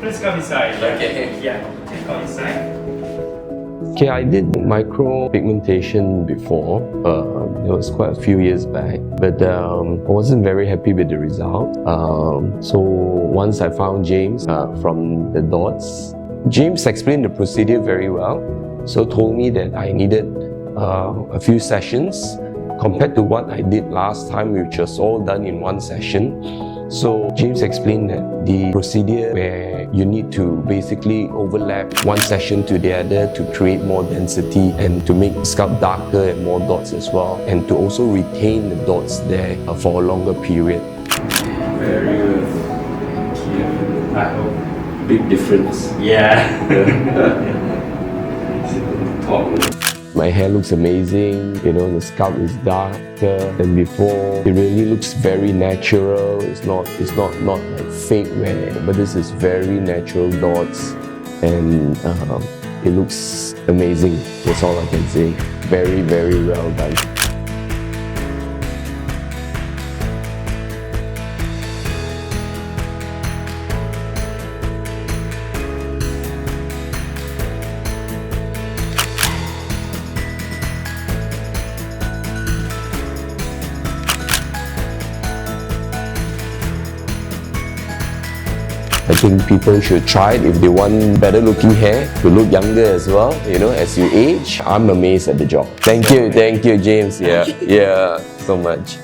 Let's come inside. Yeah. Okay. Yeah. Let's come inside. Okay, I did micropigmentation before. It was quite a few years back, but I wasn't very happy with the result. So once I found James from the dots, James explained the procedure very well. So told me that I needed a few sessions compared to what I did last time, which was all done in one session. So James explained that the procedure where you need to basically overlap one session to the other to create more density and to make the scalp darker and more dots as well, and to also retain the dots there for a longer period. Very good. I hope. Big difference. Yeah. Top. My hair looks amazing, you know, the scalp is darker than before. It really looks very natural. It's not like fake wear, but this is very natural dots, and it looks amazing. That's all I can say. Very, very well done. I think people should try it if they want better looking hair, to look younger as well, you know, as you age. I'm amazed at the job. Thank you, James. Yeah, so much.